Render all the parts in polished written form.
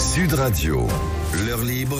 Sud Radio, l'heure libre,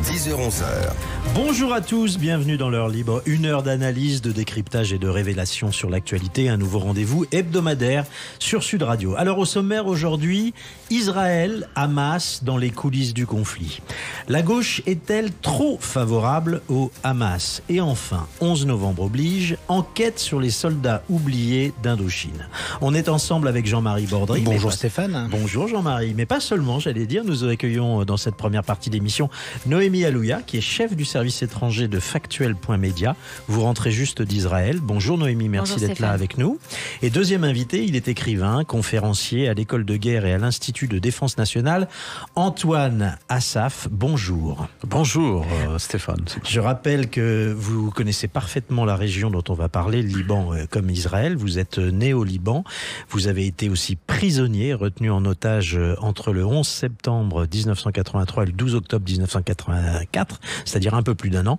10h-11h. Bonjour à tous, bienvenue dans l'heure libre. Une heure d'analyse, de décryptage et de révélation sur l'actualité. Un nouveau rendez-vous hebdomadaire sur Sud Radio. Alors au sommaire aujourd'hui, Israël, Hamas dans les coulisses du conflit. La gauche est-elle trop favorable au Hamas? Et enfin, 11 novembre oblige, enquête sur les soldats oubliés d'Indochine. On est ensemble avec Jean-Marie Bordry. Bonjour Stéphane. Bonjour Jean-Marie. Mais pas seulement, j'allais dire. Nous accueillons dans cette première partie d'émission Noémie Alouya, qui est chef du service étranger de Factuel.media. Vous rentrez juste d'Israël. Bonjour Noémie, merci d'être là avec nous. Et deuxième invité, il est écrivain, conférencier à l'école de guerre et à l'Institut de défense nationale, Antoine Assaf. Bonjour. Bonjour Stéphane. Je rappelle que vous connaissez parfaitement la région dont on va parler, le Liban comme Israël. Vous êtes né au Liban. Vous avez été aussi prisonnier, retenu en otage entre le 11 septembre 1983 et le 12 octobre 1984, c'est-à-dire un peu plus d'un an.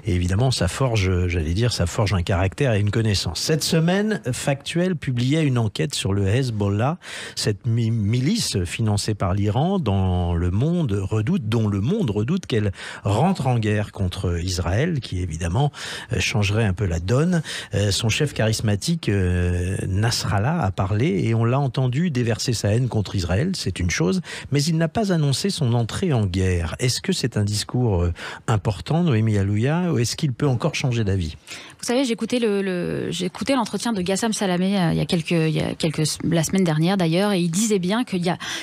Et évidemment, ça forge un caractère et une connaissance. Cette semaine, Factuel publiait une enquête sur le Hezbollah, cette milice financée par l'Iran, dont le monde redoute qu'elle rentre en guerre contre Israël, qui évidemment changerait un peu la donne. Son chef charismatique, Nasrallah, a parlé et on l'a entendu déverser sa haine contre Israël, c'est une chose, mais il n'a pas annoncé son entrée en guerre. Est-ce que c'est un discours important, Noémie Alouya, ou est-ce qu'il peut encore changer d'avis? Vous savez, j'ai écouté l'entretien de Gassam Salamé la semaine dernière d'ailleurs, et il disait bien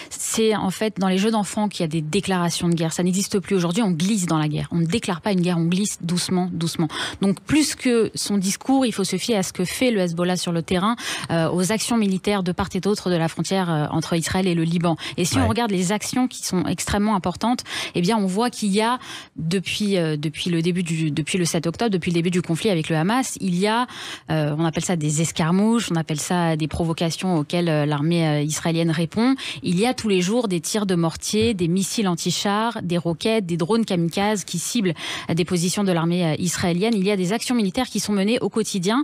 c'est en fait dans les jeux d'enfants qu'il y a des déclarations de guerre. Ça n'existe plus aujourd'hui, on glisse dans la guerre. On ne déclare pas une guerre, on glisse doucement, doucement. Donc plus que son discours, il faut se fier à ce que fait le Hezbollah sur le terrain, aux actions militaires de part et d'autre de la frontière entre Israël et le Liban. Et si on regarde les actions qui sont extrêmement importantes, eh bien on voit qu'il y a depuis le 7 octobre, depuis le début du conflit avec le Hamas, il y a, on appelle ça des escarmouches, on appelle ça des provocations auxquelles l'armée israélienne répond. Il y a tous les jours des tirs de mortier, des missiles anti-chars, des roquettes, des drones kamikazes qui ciblent des positions de l'armée israélienne. Il y a des actions militaires qui sont menées au quotidien,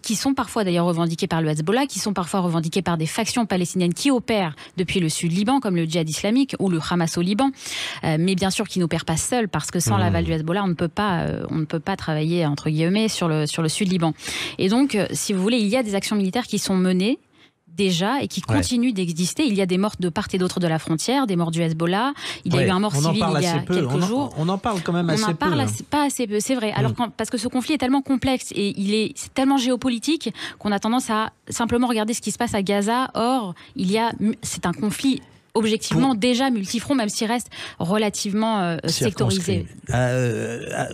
qui sont parfois d'ailleurs revendiquées par le Hezbollah, qui sont parfois revendiquées par des factions palestiniennes qui opèrent depuis le sud Liban, comme le djihad islamique ou le Hamas au Liban, mais bien sûr qui n'opèrent pas seuls, parce que sans l'aval du Hezbollah, on ne peut pas travailler entre guillemets sur le sud Liban. Et donc, si vous voulez, il y a des actions militaires qui sont menées déjà et qui continuent d'exister. Il y a des morts de part et d'autre de la frontière, des morts du Hezbollah. Il y a eu un mort civil il y a quelques jours. On en parle quand même assez peu. On en parle pas assez peu, c'est vrai. Alors, parce que ce conflit est tellement complexe et c'est tellement géopolitique qu'on a tendance à simplement regarder ce qui se passe à Gaza. Or, c'est un conflit objectivement déjà multifront, même s'il reste relativement sectorisé.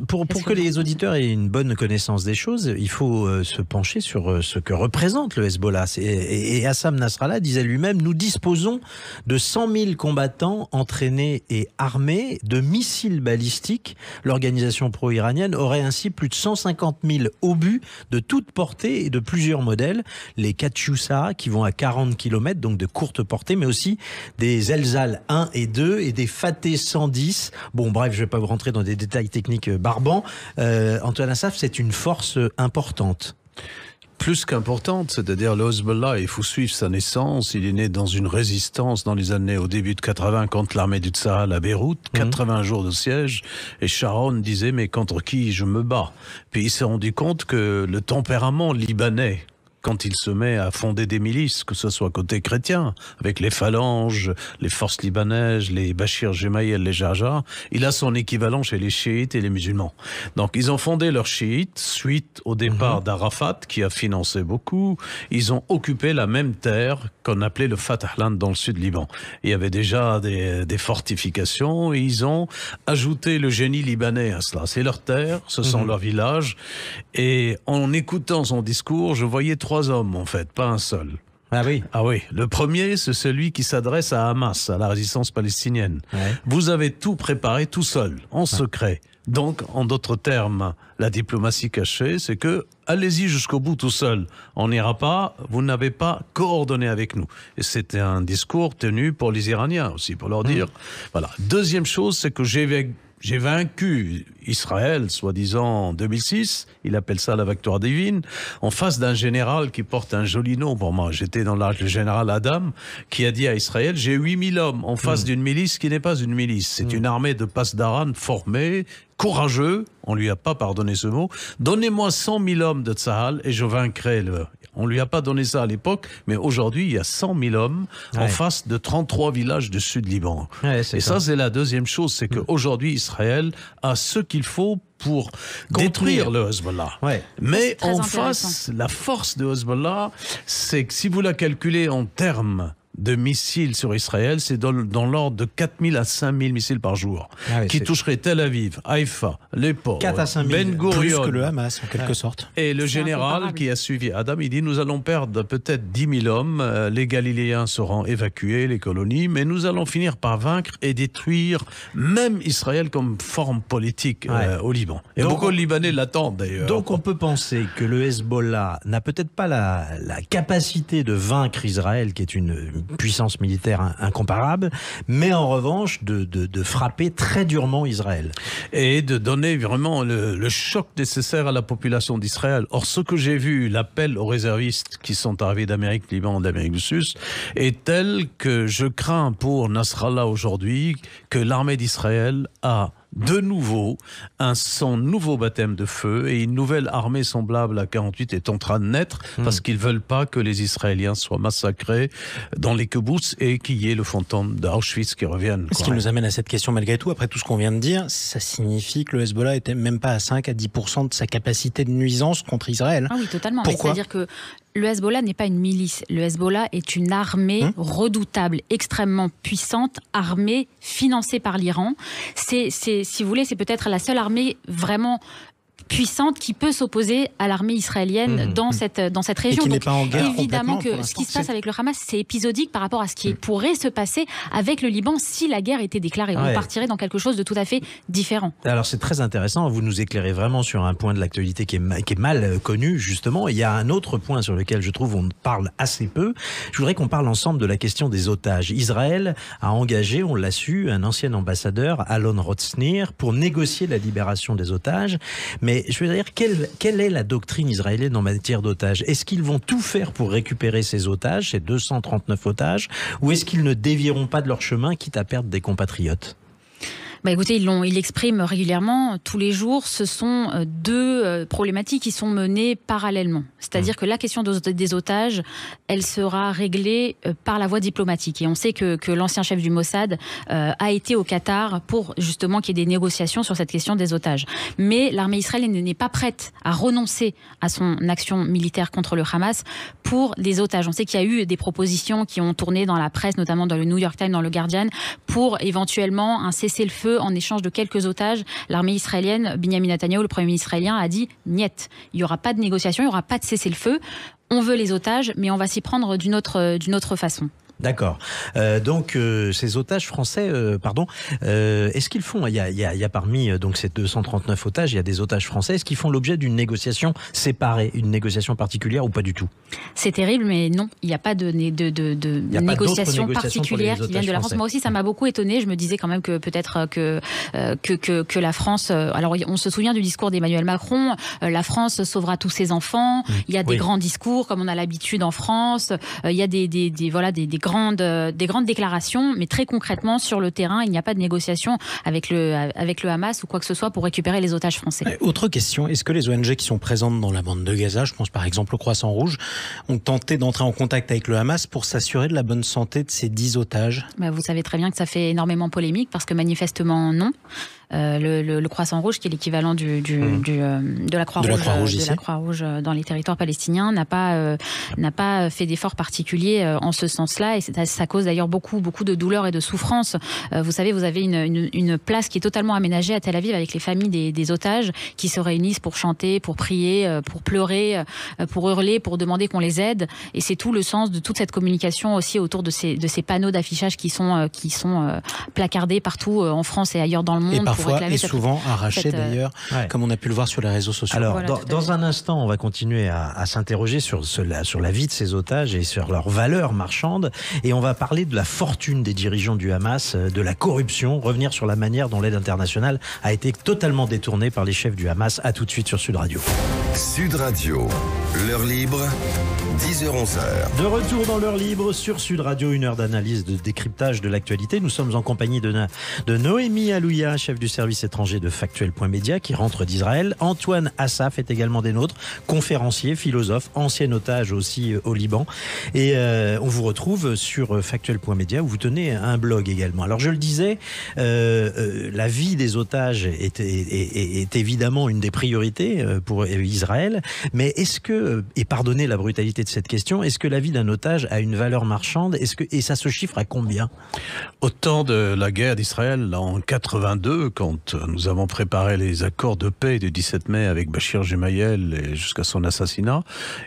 Pour que les auditeurs aient une bonne connaissance des choses, il faut se pencher sur ce que représente le Hezbollah. Et Hassan Nasrallah disait lui-même, nous disposons de 100 000 combattants entraînés et armés de missiles balistiques. L'organisation pro-iranienne aurait ainsi plus de 150 000 obus de toute portée et de plusieurs modèles. Les Katyusha qui vont à 40 km, donc de courte portée, mais aussi des Elzal 1 et 2 et des Fateh 110. Bon, bref, je ne vais pas vous rentrer dans des détails techniques barbants. Antoine Assaf, c'est une force importante. Plus qu'importante, c'est-à-dire le Hezbollah, il faut suivre sa naissance. Il est né dans une résistance au début de 80 contre l'armée du Tsahal à Beyrouth, 80 jours de siège, et Sharon disait mais contre qui je me bats? Puis il s'est rendu compte que le tempérament libanais, quand il se met à fonder des milices, que ce soit côté chrétien, avec les phalanges, les forces libanaises, les Bachir Gemayel, les Jarjah, il a son équivalent chez les chiites et les musulmans. Donc ils ont fondé leurs chiites suite au départ d'Arafat, qui a financé beaucoup. Ils ont occupé la même terre qu'on appelait le Fatahland dans le sud Liban. Il y avait déjà des fortifications et ils ont ajouté le génie libanais à cela. C'est leur terre, ce sont leurs villages. Et en écoutant son discours, je voyais 3 hommes en fait, pas un seul. Ah oui. Ah oui. Le premier, c'est celui qui s'adresse à Hamas, à la résistance palestinienne. Ouais. Vous avez tout préparé tout seul, en secret. Donc, en d'autres termes, la diplomatie cachée, c'est que allez-y jusqu'au bout tout seul. On n'ira pas, vous n'avez pas coordonné avec nous. Et c'était un discours tenu pour les Iraniens aussi, pour leur dire, voilà. Deuxième chose, c'est que j'ai j'ai vaincu Israël, soi-disant en 2006, il appelle ça la victoire divine, en face d'un général qui porte un joli nom pour moi. J'étais dans le général Adam, qui a dit à Israël, j'ai 8000 hommes en face d'une milice qui n'est pas une milice. C'est une armée de Pasdaran formée, courageux, on lui a pas pardonné ce mot, donnez-moi 100 000 hommes de Tsahal et je vaincrai le... On lui a pas donné ça à l'époque, mais aujourd'hui, il y a 100 000 hommes en face de 33 villages du Sud-Liban. Et ça, c'est la deuxième chose, c'est qu'aujourd'hui, Israël a ce qu'il faut pour détruire le Hezbollah. Mais en face, la force de Hezbollah, c'est que si vous la calculez en termes de missiles sur Israël, c'est dans l'ordre de 4 000 à 5 000 missiles par jour, qui toucheraient Tel Aviv, Haïfa, les ports, 4 à 5 000, Ben Gurion. Plus que le Hamas, en quelque sorte. Et le général qui a suivi Adam, il dit, nous allons perdre peut-être 10 000 hommes, les Galiléens seront évacués, les colonies, mais nous allons finir par vaincre et détruire même Israël comme forme politique au Liban. Et donc, beaucoup de Libanais l'attendent d'ailleurs. Donc on peut penser que le Hezbollah n'a peut-être pas la capacité de vaincre Israël, qui est une puissance militaire incomparable, mais en revanche de frapper très durement Israël. Et de donner vraiment le choc nécessaire à la population d'Israël. Or, ce que j'ai vu, l'appel aux réservistes qui sont arrivés d'Amérique, Liban, d'Amérique du Sud, est tel que je crains pour Nasrallah aujourd'hui que l'armée d'Israël a de nouveau son nouveau baptême de feu et une nouvelle armée semblable à 48 est en train de naître parce qu'ils veulent pas que les Israéliens soient massacrés dans les kibboutz et qu'il y ait le fantôme d'Auschwitz qui revienne. Ce qui nous amène à cette question malgré tout, après tout ce qu'on vient de dire, ça signifie que le Hezbollah était même pas à 5 à 10% de sa capacité de nuisance contre Israël. Ah oui, totalement. Pourquoi ? C'est-à-dire que le Hezbollah n'est pas une milice. Le Hezbollah est une armée redoutable, extrêmement puissante, armée financée par l'Iran. Si vous voulez, c'est peut-être la seule armée vraiment puissante qui peut s'opposer à l'armée israélienne dans cette région. Et qui n'est Donc, pas en guerre évidemment que ce qui se passe avec le Hamas, c'est épisodique par rapport à ce qui pourrait se passer avec le Liban si la guerre était déclarée. On partirait dans quelque chose de tout à fait différent. Alors c'est très intéressant, vous nous éclairez vraiment sur un point de l'actualité qui est mal connu justement. Il y a un autre point sur lequel je trouve on parle assez peu. Je voudrais qu'on parle ensemble de la question des otages. Israël a engagé, on l'a su, un ancien ambassadeur, Alon Rotznir, pour négocier la libération des otages. Mais je veux dire, quelle est la doctrine israélienne en matière d'otages? Est-ce qu'ils vont tout faire pour récupérer ces otages, ces 239 otages, ou est-ce qu'ils ne dévieront pas de leur chemin, quitte à perdre des compatriotes? Écoutez, ils l'expriment régulièrement, tous les jours. Ce sont deux problématiques qui sont menées parallèlement. C'est-à-dire que la question des otages, elle sera réglée par la voie diplomatique. Et on sait que l'ancien chef du Mossad a été au Qatar pour justement qu'il y ait des négociations sur cette question des otages. Mais l'armée israélienne n'est pas prête à renoncer à son action militaire contre le Hamas pour des otages. On sait qu'il y a eu des propositions qui ont tourné dans la presse, notamment dans le New York Times, dans le Guardian, pour éventuellement un cessez-le-feu en échange de quelques otages. L'armée israélienne, Benyamin Netanyahou, le premier ministre israélien, a dit « niet ». Il n'y aura pas de négociation, il n'y aura pas de cessez-le-feu. On veut les otages, mais on va s'y prendre d'une autre façon. D'accord. Donc ces otages français, est-ce qu'ils font, il y a parmi donc ces 239 otages, il y a des otages français, est-ce qu'ils font l'objet d'une négociation séparée, une négociation particulière ou pas du tout? C'est terrible, mais non, il n'y a pas de négociation particulière qui viennent de la France. Moi aussi, ça m'a beaucoup étonnée. Je me disais quand même que peut-être que la France. Alors, on se souvient du discours d'Emmanuel Macron. La France sauvera tous ses enfants. Il y a des grands discours, comme on a l'habitude en France. Il y a des grandes déclarations, mais très concrètement sur le terrain, il n'y a pas de négociation avec le Hamas ou quoi que ce soit pour récupérer les otages français. Autre question, est-ce que les ONG qui sont présentes dans la bande de Gaza, je pense par exemple au Croissant Rouge, ont tenté d'entrer en contact avec le Hamas pour s'assurer de la bonne santé de ces 10 otages? Vous savez très bien que ça fait énormément polémique parce que manifestement non. Le Croissant Rouge, qui est l'équivalent de la Croix-Rouge dans les territoires palestiniens, n'a pas fait d'efforts particuliers en ce sens-là, et ça cause d'ailleurs beaucoup de douleurs et de souffrances. Vous savez, vous avez une place qui est totalement aménagée à Tel Aviv avec les familles des otages qui se réunissent pour chanter, pour prier, pour pleurer, pour hurler, pour demander qu'on les aide, et c'est tout le sens de toute cette communication aussi autour de ces panneaux d'affichage qui sont placardés partout en France et ailleurs dans le monde. parfois réclamer et souvent arrachés d'ailleurs, comme on a pu le voir sur les réseaux sociaux. Alors, dans un instant, on va continuer à s'interroger sur la vie de ces otages et sur leur valeur marchande, et on va parler de la fortune des dirigeants du Hamas, de la corruption, revenir sur la manière dont l'aide internationale a été totalement détournée par les chefs du Hamas. À tout de suite sur Sud Radio. Sud Radio, l'heure libre, 10h-11h. De retour dans l'heure libre sur Sud Radio, une heure d'analyse, de décryptage de l'actualité. Nous sommes en compagnie de Noémie Alouya, chef du service étranger de Factuel.media, qui rentre d'Israël. Antoine Assaf est également des nôtres, conférencier, philosophe, ancien otage aussi au Liban. Et on vous retrouve sur Factuel.media, où vous tenez un blog également. Alors je le disais, la vie des otages est évidemment une des priorités pour Israël. Mais est-ce que, et pardonnez la brutalité de cette question, est-ce que la vie d'un otage a une valeur marchande? Et ça se chiffre à combien? Au temps de la guerre d'Israël, en 82, quand nous avons préparé les accords de paix du 17 mai avec Bachir Gemayel et jusqu'à son assassinat,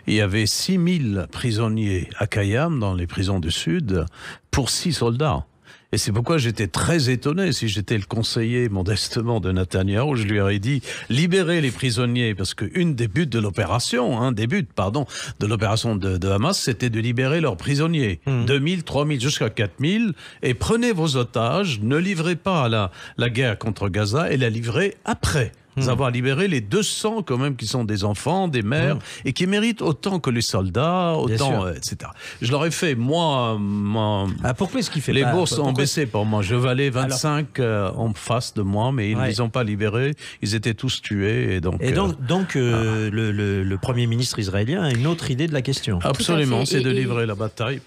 il y avait 6000 prisonniers à Kayam, dans les prisons du Sud, pour 6 soldats. Et c'est pourquoi j'étais très étonné. Si j'étais le conseiller modestement de Netanyahou, je lui aurais dit libérez les prisonniers, parce que une des buts de l'opération, de l'opération de Hamas, c'était de libérer leurs prisonniers. 2000, 3000, jusqu'à 4000, et prenez vos otages, ne livrez pas la guerre contre Gaza, et la livrez après. Avoir libéré les 200 quand même qui sont des enfants, des mères, et qui méritent autant que les soldats, autant, etc. Je leur ai fait, moi, pourquoi est-ce qu'il fait les pas, bourses ont baissé pour moi. Je valais 25 en face de moi, mais ils ne les ont pas libérés. Ils étaient tous tués. Et donc, le Premier ministre israélien a une autre idée de la question. Absolument, c'est de livrer la bataille,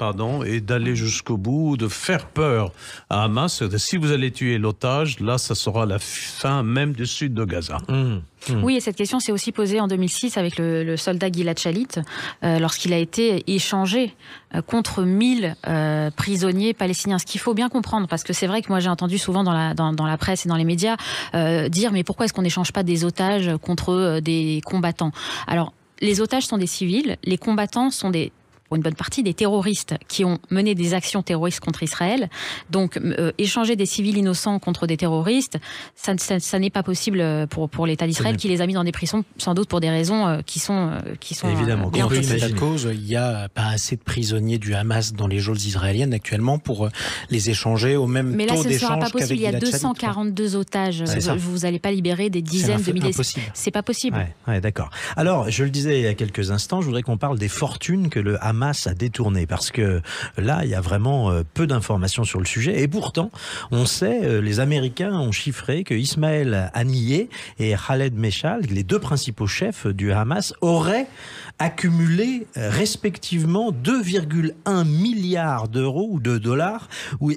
et d'aller jusqu'au bout, de faire peur à Hamas. Si vous allez tuer l'otage, là, ça sera la fin même du sud de Gaza. Oui, et cette question s'est aussi posée en 2006 avec le soldat Gilad Shalit, lorsqu'il a été échangé contre 1000 prisonniers palestiniens. Ce qu'il faut bien comprendre, parce que c'est vrai que moi j'ai entendu souvent dans la presse et dans les médias dire mais pourquoi est-ce qu'on n'échange pas des otages contre des combattants? Alors, les otages sont des civils, les combattants sont pour une bonne partie, des terroristes qui ont mené des actions terroristes contre Israël. Donc, échanger des civils innocents contre des terroristes, ça n'est pas possible pour l'État d'Israël, qui les a mis dans des prisons, sans doute pour des raisons qui sont évidemment bien précises. À cause, il n'y a pas assez de prisonniers du Hamas dans les geôles israéliennes actuellement pour les échanger au même mais taux là, d'échange. Mais là, ce ne sera pas possible. Il y a 242 otages. Vous n'allez pas libérer des dizaines de milliers. C'est pas possible. Ouais, d'accord. Alors, je le disais il y a quelques instants, je voudrais qu'on parle des fortunes que le Hamas a détournées, parce que là, il y a vraiment peu d'informations sur le sujet. Et pourtant, on sait, les Américains ont chiffré que Ismaël Haniyeh et Khaled Meshal, les deux principaux chefs du Hamas, auraient accumulé respectivement 2,1 milliards d'euros ou de dollars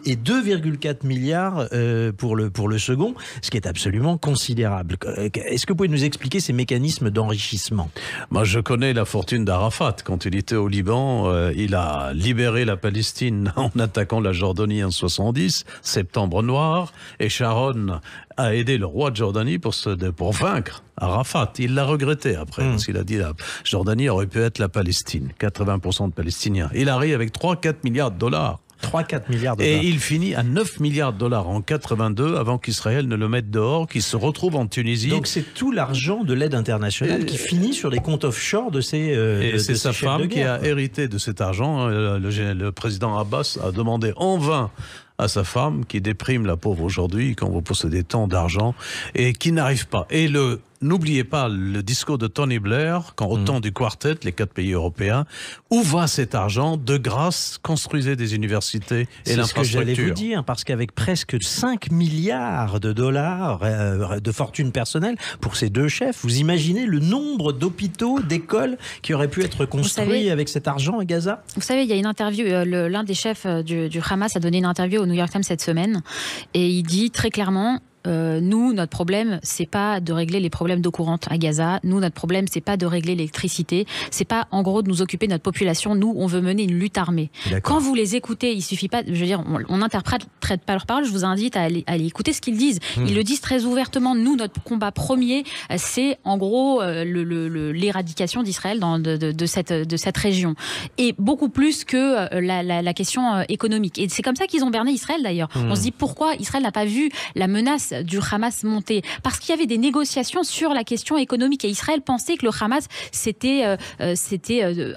et 2,4 milliards pour le second, ce qui est absolument considérable. Est-ce que vous pouvez nous expliquer ces mécanismes d'enrichissement? Moi, je connais la fortune d'Arafat. Quand il était au Liban, il a libéré la Palestine en attaquant la Jordanie en 70, Septembre Noir, et Sharon a aidé le roi de Jordanie pour vaincre Arafat. Il l'a regretté après, parce qu'il a dit la Jordanie aurait pu être la Palestine, 80% de Palestiniens. Il arrive avec 3-4 milliards de dollars. 3-4 milliards de dollars. Et il finit à 9 milliards de dollars en 82 avant qu'Israël ne le mette dehors, qu'il se retrouve en Tunisie. Donc c'est tout l'argent de l'aide internationale qui finit sur les comptes offshore de ces et c'est sa femme qui a hérité de cet argent. Le président Abbas a demandé en vain à sa femme, qui déprime la pauvre aujourd'hui quand vous possédez tant d'argent, et qui n'arrive pas. Et n'oubliez pas le discours de Tony Blair, quand au temps du quartet, les 4 pays européens, où va cet argent? De grâce, construisez des universités et l'infrastructure. C'est ce que j'allais vous dire, parce qu'avec presque 5 milliards de dollars de fortune personnelle pour ces deux chefs, vous imaginez le nombre d'hôpitaux, d'écoles qui auraient pu être construits avec cet argent à Gaza? Vous savez, il y a une interview, l'un des chefs du Hamas a donné une interview au New York Times cette semaine, et il dit très clairement: nous, notre problème, c'est pas de régler les problèmes d'eau courante à Gaza. Nous, notre problème, c'est pas de régler l'électricité. C'est pas, en gros, de nous occuper de notre population. Nous, on veut mener une lutte armée. Quand vous les écoutez, il suffit pas, je veux dire, on n'interprète pas leurs paroles. Je vous invite à aller écouter ce qu'ils disent. Ils le disent très ouvertement. Nous, notre combat premier, c'est, en gros, l'éradication d'Israël de cette région. Et beaucoup plus que la question économique. Et c'est comme ça qu'ils ont berné Israël, d'ailleurs. On se dit pourquoi Israël n'a pas vu la menace l'aile du Hamas montait, parce qu'il y avait des négociations sur la question économique et Israël pensait que le Hamas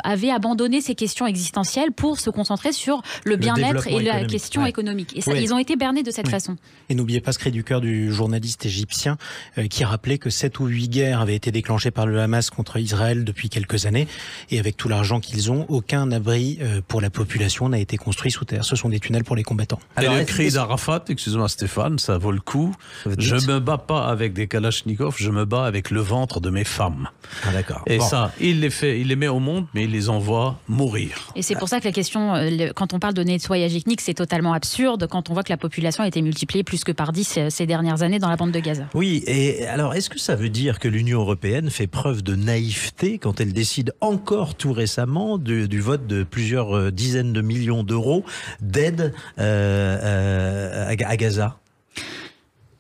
avait abandonné ces questions existentielles pour se concentrer sur le bien-être et la question économique. Et ça, ils ont été bernés de cette façon. Et n'oubliez pas ce cri du cœur du journaliste égyptien qui rappelait que 7 ou 8 guerres avaient été déclenchées par le Hamas contre Israël depuis quelques années. Et avec tout l'argent qu'ils ont, aucun abri pour la population n'a été construit sous terre. Ce sont des tunnels pour les combattants. Alors, le cri d'Arafat, excuse-moi Stéphane, ça vaut le coup. Je me bats pas avec des kalachnikovs, je me bats avec le ventre de mes femmes. Ah d'accord. Et ça, il les met au monde, mais il les envoie mourir. Et c'est pour ça que la question, quand on parle de nettoyage ethnique, c'est totalement absurde quand on voit que la population a été multipliée plus que par 10 ces dernières années dans la bande de Gaza. Oui, et alors est-ce que ça veut dire que l'Union européenne fait preuve de naïveté quand elle décide encore tout récemment du vote de plusieurs dizaines de millions d'euros d'aide à Gaza ?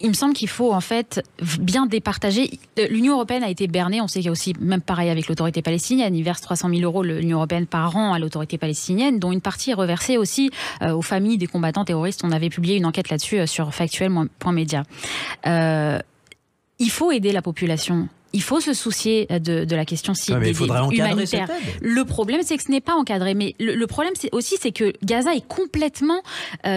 Il me semble qu'il faut en fait bien départager. L'Union européenne a été bernée. On sait qu'il y a aussi, même pareil avec l'autorité palestinienne, il verse 300 000 euros l'Union européenne par an à l'autorité palestinienne, dont une partie est reversée aussi aux familles des combattants terroristes. On avait publié une enquête là-dessus sur factuel.media. Il faut aider la population. Il faut se soucier de la question humanitaire. Le problème, c'est que ce n'est pas encadré. Mais le problème, c'est que Gaza est complètement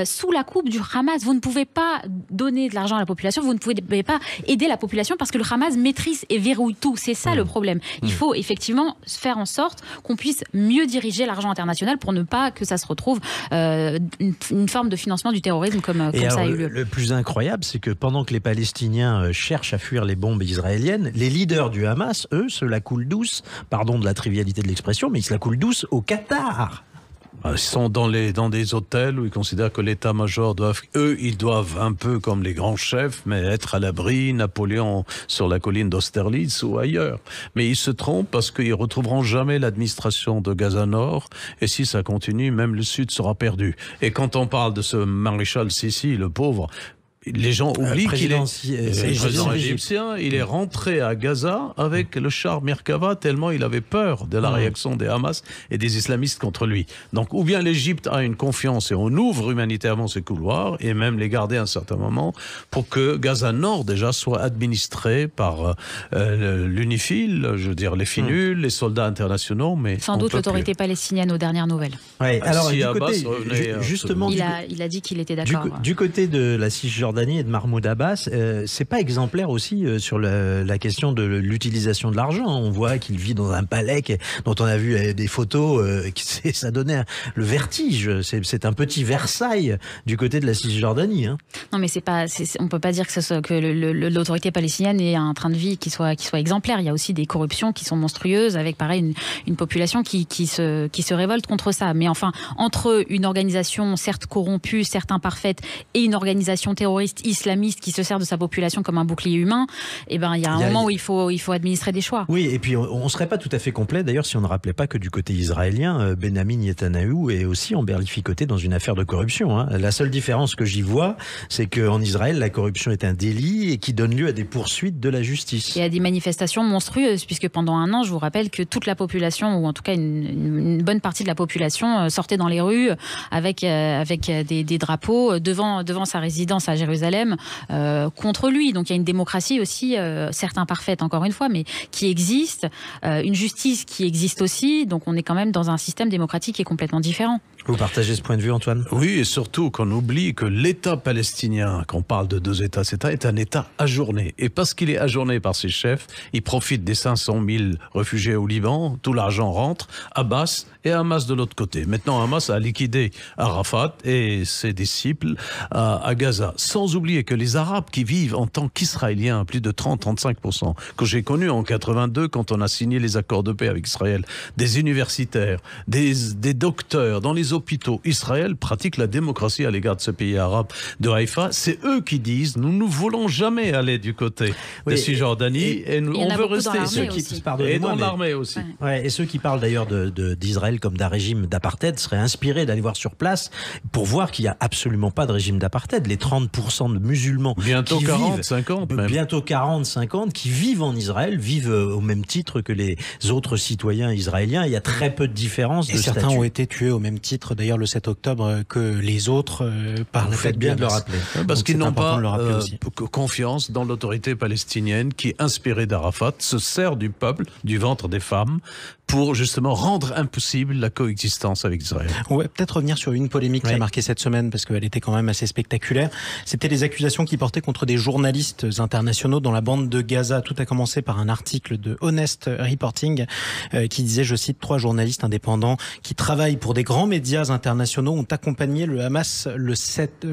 sous la coupe du Hamas. Vous ne pouvez pas donner de l'argent à la population, vous ne pouvez pas aider la population parce que le Hamas maîtrise et verrouille tout. C'est ça le problème. Il faut effectivement faire en sorte qu'on puisse mieux diriger l'argent international pour ne pas que ça se retrouve une forme de financement du terrorisme comme ça a eu lieu. Le plus incroyable, c'est que pendant que les Palestiniens cherchent à fuir les bombes israéliennes, les leaders du Hamas, eux, se la coulent douce, pardon de la trivialité de l'expression, mais ils se la coulent douce au Qatar. Ils sont dans des hôtels où ils considèrent que l'état-major ils doivent un peu comme les grands chefs, mais être à l'abri, Napoléon sur la colline d'Austerlitz ou ailleurs. Mais ils se trompent parce qu'ils retrouveront jamais l'administration de Gaza Nord, et si ça continue, même le Sud sera perdu. Et quand on parle de ce maréchal Sissi, le pauvre, les gens oublient qu'il est président égyptien. Il est rentré à Gaza avec le char Merkava tellement il avait peur de la réaction des Hamas et des islamistes contre lui. Donc ou bien l'Égypte a une confiance et on ouvre humanitairement ses couloirs et même les garder à un certain moment pour que Gaza Nord déjà soit administré par l'UNIFIL, je veux dire les FINUL, les soldats internationaux, mais sans doute l'autorité palestinienne aux dernières nouvelles. Ouais, alors si du Abbas côté, revenait, justement, il a dit qu'il était d'accord. Du côté de la Cisjordanie et de Mahmoud Abbas, c'est pas exemplaire aussi sur la question de l'utilisation de l'argent. On voit qu'il vit dans un palais dont on a vu des photos, ça donnait le vertige. C'est un petit Versailles du côté de la Cisjordanie. Hein. Non, mais on peut pas dire que l'autorité palestinienne ait un train de vie qui soit exemplaire. Il y a aussi des corruptions qui sont monstrueuses, avec pareil une population qui se révolte contre ça. Mais enfin, entre une organisation certes corrompue, certes imparfaite, et une organisation terroriste islamiste qui se sert de sa population comme un bouclier humain, il y a un moment où il faut administrer des choix. Oui, et puis on ne serait pas tout à fait complet d'ailleurs si on ne rappelait pas que du côté israélien, Benyamin Netanyahou est aussi emberlificoté dans une affaire de corruption. Hein. La seule différence que j'y vois, c'est qu'en Israël, la corruption est un délit et qui donne lieu à des poursuites de la justice. Il y a des manifestations monstrueuses, puisque pendant un an, je vous rappelle que toute la population, ou en tout cas une bonne partie de la population, sortait dans les rues avec des drapeaux devant sa résidence à Jérusalem contre lui. Donc il y a une démocratie aussi, certes imparfaite encore une fois, mais qui existe, une justice qui existe aussi. Donc on est quand même dans un système démocratique qui est complètement différent. Vous partagez ce point de vue, Antoine ? Oui, et surtout qu'on oublie que l'État palestinien, quand on parle de 2 États, est un État ajourné. Et parce qu'il est ajourné par ses chefs, il profite des 500 000 réfugiés au Liban, tout l'argent rentre, Abbas et Hamas de l'autre côté. Maintenant, Hamas a liquidé Arafat et ses disciples à Gaza. Sans oublier que les Arabes qui vivent en tant qu'Israéliens, plus de 30-35%, que j'ai connu en 82 quand on a signé les accords de paix avec Israël, des universitaires, des docteurs dans les hôpitaux. Israël pratique la démocratie à l'égard de ce pays arabe de Haïfa. C'est eux qui disent nous ne voulons jamais aller du côté de Cisjordanie et on veut rester. Et dans l'armée aussi. Ouais, et ceux qui parlent d'ailleurs d'Israël comme d'un régime d'apartheid seraient inspirés d'aller voir sur place pour voir qu'il n'y a absolument pas de régime d'apartheid. Les 30% 50% de musulmans bientôt qui 40, vivent, 50 même. bientôt 40, 50, qui vivent en Israël, vivent au même titre que les autres citoyens israéliens. Il y a très peu de différence de statut. Et certains ont été tués au même titre, d'ailleurs, le 7 octobre que les autres par Vous faites bien de le rappeler. Parce qu'ils n'ont pas aussi. confiance dans l'autorité palestinienne qui, inspirée d'Arafat, se sert du peuple, du ventre des femmes, pour justement rendre impossible la coexistence avec Israël. On va peut-être revenir sur une polémique qui a marqué cette semaine, parce qu'elle était quand même assez spectaculaire. C'était les accusations qui portaient contre des journalistes internationaux dans la bande de Gaza. Tout a commencé par un article de Honest Reporting qui disait, je cite, 3 journalistes indépendants qui travaillent pour des grands médias internationaux ont accompagné le Hamas le 7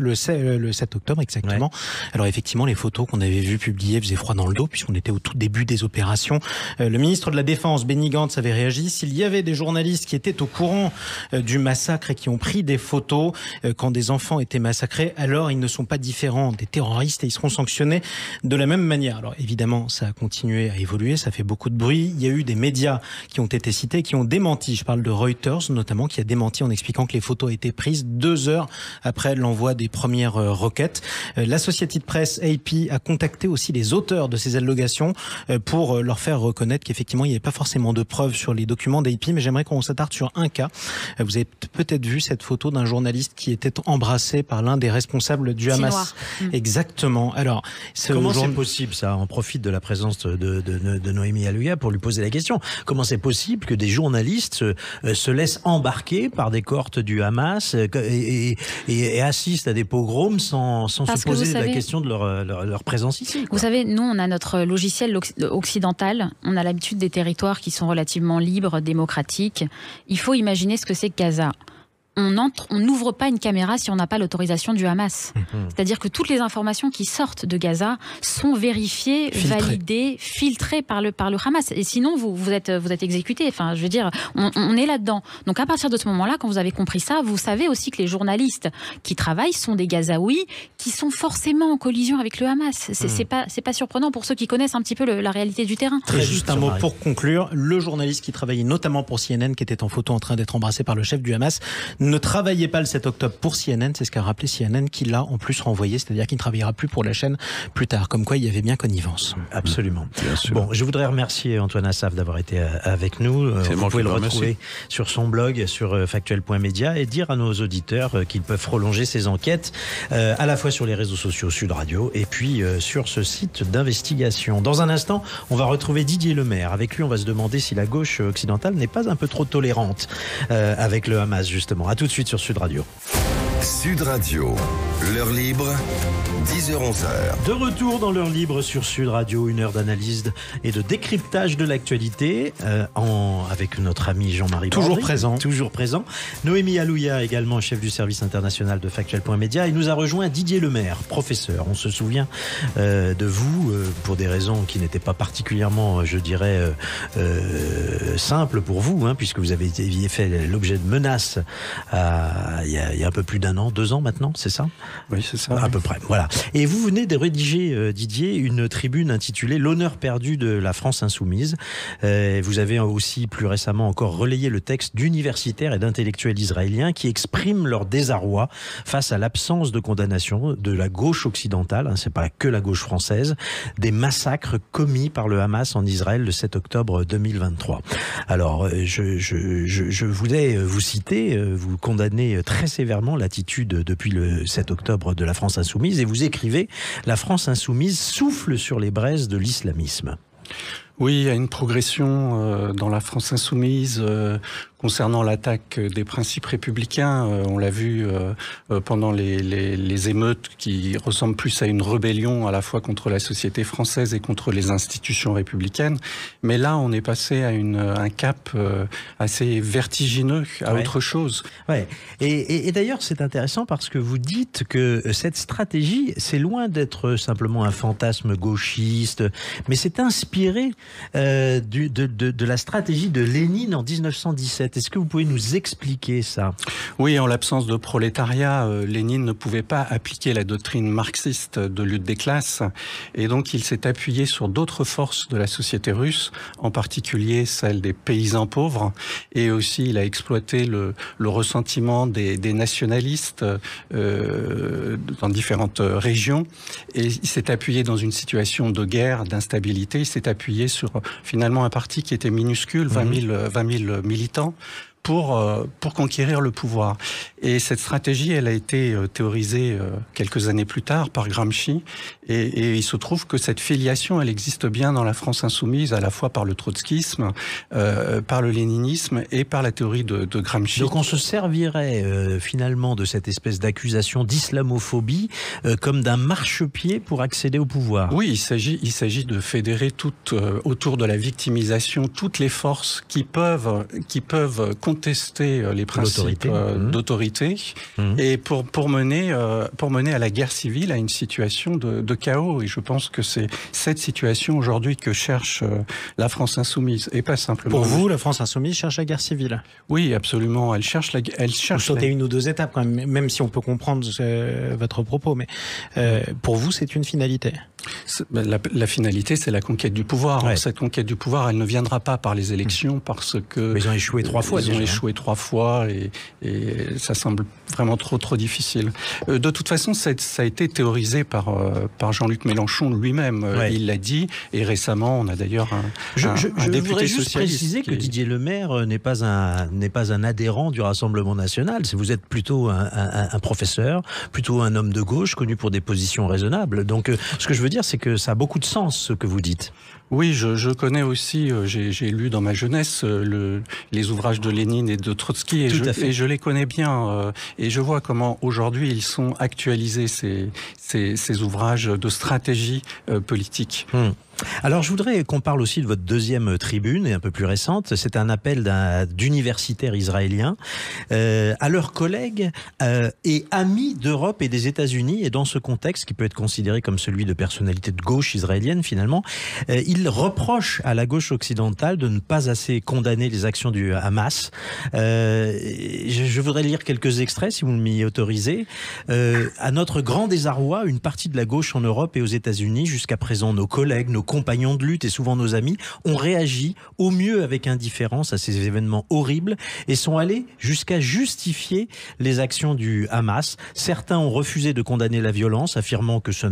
octobre exactement. Ouais. Alors effectivement, les photos qu'on avait vues publiées faisaient froid dans le dos, puisqu'on était au tout début des opérations. Le ministre de la Défense, Benny Gantz, avait réagi. S'il y avait des journalistes qui étaient au courant du massacre et qui ont pris des photos quand des enfants étaient massacrés, alors ils ne sont pas différents des terroristes et ils seront sanctionnés de la même manière. Alors évidemment, ça a continué à évoluer, ça fait beaucoup de bruit. Il y a eu des médias qui ont été cités, qui ont démenti. Je parle de Reuters notamment, qui a démenti en expliquant que les photos ont été prises 2 heures après l'envoi des premières requêtes. L'Associated Press, AP, a contacté aussi les auteurs de ces allégations pour leur faire reconnaître qu'effectivement il n'y avait pas forcément de preuves sur les documents d'AP, mais j'aimerais qu'on s'attarde sur un cas. Vous avez peut-être vu cette photo d'un journaliste qui était embrassé par l'un des responsables du Hamas. Exactement. Alors, comment c'est possible ça? On profite de la présence de Noémie Alouia pour lui poser la question. Comment c'est possible que des journalistes se laissent embarquer par des cohortes du Hamas et assistent à des pogroms sans se poser la question de leur présence ici, quoi. Vous savez, nous, on a notre logiciel occidental. On a l'habitude des territoires qui sont relativement libres, démocratiques. Il faut imaginer ce que c'est que Gaza. On n'ouvre pas une caméra si on n'a pas l'autorisation du Hamas. C'est-à-dire que toutes les informations qui sortent de Gaza sont vérifiées, validées, filtrées par le Hamas. Et sinon, vous êtes exécuté. Enfin, je veux dire, on est là-dedans. Donc à partir de ce moment-là, quand vous avez compris ça, vous savez aussi que les journalistes qui travaillent sont des Gazaouis qui sont forcément en collision avec le Hamas. C'est pas surprenant pour ceux qui connaissent un petit peu la réalité du terrain. Très juste un mot pour conclure. Le journaliste qui travaillait notamment pour CNN, qui était en photo en train d'être embrassé par le chef du Hamas, ne travaillait pas le 7 octobre pour CNN, c'est ce qu'a rappelé CNN, qui l'a en plus renvoyé, c'est-à-dire qu'il ne travaillera plus pour la chaîne plus tard, comme quoi il y avait bien connivence. Absolument. Bon, je voudrais remercier Antoine Assaf d'avoir été avec nous. Vous pouvez le retrouver sur son blog, sur factuel.media, et dire à nos auditeurs qu'ils peuvent prolonger ces enquêtes à la fois sur les réseaux sociaux Sud Radio et puis sur ce site d'investigation. Dans un instant, on va retrouver Didier Lemaire. Avec lui, on va se demander si la gauche occidentale n'est pas un peu trop tolérante avec le Hamas, justement. À tout de suite sur Sud Radio. Sud Radio, l'heure libre, 10h-11h. De retour dans l'heure libre sur Sud Radio, une heure d'analyse et de décryptage de l'actualité avec notre ami Jean-Marie Bordry. Toujours présent. Noémie Alouia, également chef du service international de Factuel.media. Et nous a rejoint Didier Lemaire, professeur. On se souvient de vous pour des raisons qui n'étaient pas particulièrement, je dirais, simples pour vous, puisque vous aviez fait l'objet de menaces il y a un peu plus d'1 an, 2 ans maintenant, c'est ça? Oui, c'est ça. À peu près, voilà. Et vous venez de rédiger, Didier, une tribune intitulée « L'honneur perdu de la France insoumise ». Vous avez aussi, plus récemment encore, relayé le texte d'universitaires et d'intellectuels israéliens qui expriment leur désarroi face à l'absence de condamnation de la gauche occidentale, c'est pas que la gauche française, des massacres commis par le Hamas en Israël le 7 octobre 2023. Alors, je voulais vous citer, vous condamnez très sévèrement l'attitude depuis le 7 octobre de la France insoumise, et vous écrivez « La France insoumise souffle sur les braises de l'islamisme ». Oui, il y a une progression dans la France insoumise concernant l'attaque des principes républicains. On l'a vu pendant les émeutes qui ressemblent plus à une rébellion à la fois contre la société française et contre les institutions républicaines. Mais là, on est passé à un cap assez vertigineux, à autre chose. Ouais. Et d'ailleurs, c'est intéressant parce que vous dites que cette stratégie, c'est loin d'être simplement un fantasme gauchiste, mais c'est inspiré de la stratégie de Lénine en 1917. Est-ce que vous pouvez nous expliquer ça? Oui, en l'absence de prolétariat, Lénine ne pouvait pas appliquer la doctrine marxiste de lutte des classes, et donc il s'est appuyé sur d'autres forces de la société russe, en particulier celle des paysans pauvres, et aussi il a exploité le ressentiment des nationalistes dans différentes régions, et il s'est appuyé dans une situation de guerre, d'instabilité, il s'est appuyé sur finalement un parti qui était minuscule, 20 000 militants, pour conquérir le pouvoir. Et cette stratégie, elle a été théorisée quelques années plus tard par Gramsci, et il se trouve que cette filiation, elle existe bien dans la France insoumise, à la fois par le trotskisme, par le léninisme et par la théorie de Gramsci. Donc on se servirait finalement de cette espèce d'accusation d'islamophobie comme d'un marchepied pour accéder au pouvoir. Oui, il s'agit de fédérer autour de la victimisation toutes les forces qui peuvent contester les principes d'autorité et pour mener à la guerre civile, à une situation de chaos. Et je pense que c'est cette situation aujourd'hui que cherche la France insoumise, et pas simplement. Pour vous, la France insoumise cherche la guerre civile? Oui, absolument. Elle cherche. Vous sautez une ou deux étapes quand même si on peut comprendre votre propos, mais pour vous, c'est une finalité. La finalité, c'est la conquête du pouvoir. Ouais. Cette conquête du pouvoir, elle ne viendra pas par les élections, parce que... Mais ils ont échoué 3 fois. Ils ont échoué 3 fois, et ça semble vraiment trop difficile. De toute façon, ça a été théorisé par Jean-Luc Mélenchon lui-même. Ouais. Il l'a dit, et récemment, on a d'ailleurs un député voudrais juste socialiste préciser que Didier Lemaire n'est pas un adhérent du Rassemblement national. Vous êtes plutôt un professeur, plutôt un homme de gauche, connu pour des positions raisonnables. Donc, ce que je veux dire, c'est que ça a beaucoup de sens, ce que vous dites. Oui, je connais aussi, j'ai lu dans ma jeunesse les ouvrages de Lénine et de Trotsky, et je les connais bien, et je vois comment aujourd'hui ils sont actualisés, ces ouvrages de stratégie politique. Alors, je voudrais qu'on parle aussi de votre deuxième tribune, et un peu plus récente. C'est un appel d'universitaires israéliens à leurs collègues et amis d'Europe et des États-Unis. Et dans ce contexte, qui peut être considéré comme celui de personnalités de gauche israélienne, finalement, ils reprochent à la gauche occidentale de ne pas assez condamner les actions du Hamas. Je voudrais lire quelques extraits, si vous m'y autorisez. À notre grand désarroi, une partie de la gauche en Europe et aux États-Unis, jusqu'à présent nos collègues, nos compagnons de lutte et souvent nos amis, ont réagi au mieux avec indifférence à ces événements horribles et sont allés jusqu'à justifier les actions du Hamas. Certains ont refusé de condamner la violence, affirmant que ce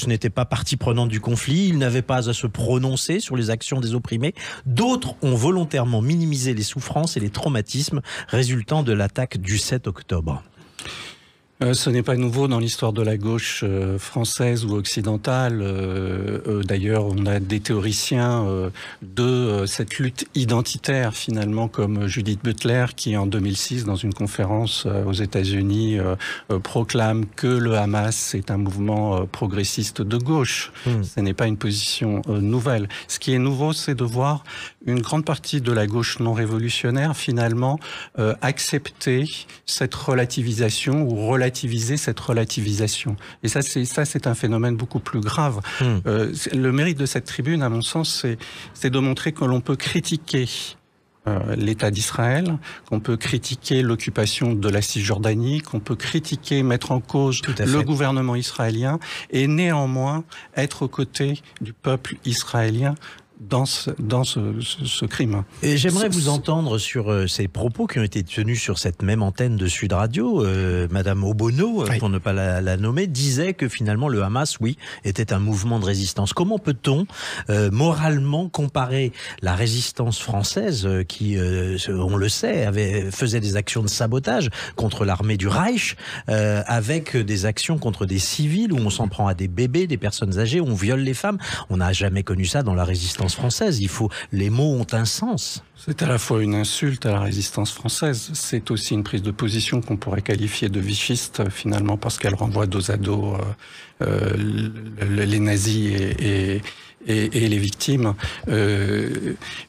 n'était pas partie prenante du conflit, ils n'avaient pas à se prononcer sur les actions des opprimés. D'autres ont volontairement minimisé les souffrances et les traumatismes résultant de l'attaque du 7 octobre. Ce n'est pas nouveau dans l'histoire de la gauche française ou occidentale. D'ailleurs, on a des théoriciens de cette lutte identitaire, finalement, comme Judith Butler, qui en 2006, dans une conférence aux États-Unis, proclame que le Hamas est un mouvement progressiste de gauche. Ce n'est pas une position nouvelle. Ce qui est nouveau, c'est de voir une grande partie de la gauche non révolutionnaire, finalement, accepter cette relativisation ou relativiser cette relativisation. Et ça, c'est un phénomène beaucoup plus grave. Le mérite de cette tribune, à mon sens, c'est de montrer que l'on peut critiquer l'État d'Israël, qu'on peut critiquer l'occupation de la Cisjordanie, qu'on peut critiquer, mettre en cause le gouvernement israélien, et néanmoins être aux côtés du peuple israélien dans ce crime. Et j'aimerais vous entendre sur ces propos qui ont été tenus sur cette même antenne de Sud Radio. Madame Obono, pour ne pas la nommer, disait que finalement le Hamas, oui, était un mouvement de résistance. Comment peut-on moralement comparer la résistance française qui, on le sait, faisait des actions de sabotage contre l'armée du Reich, avec des actions contre des civils où on s'en prend à des bébés, des personnes âgées, où on viole les femmes? On n'a jamais connu ça dans la résistance française. Les mots ont un sens. C'est à la fois une insulte à la résistance française, c'est aussi une prise de position qu'on pourrait qualifier de vichiste, finalement, parce qu'elle renvoie dos à dos les nazis et les victimes.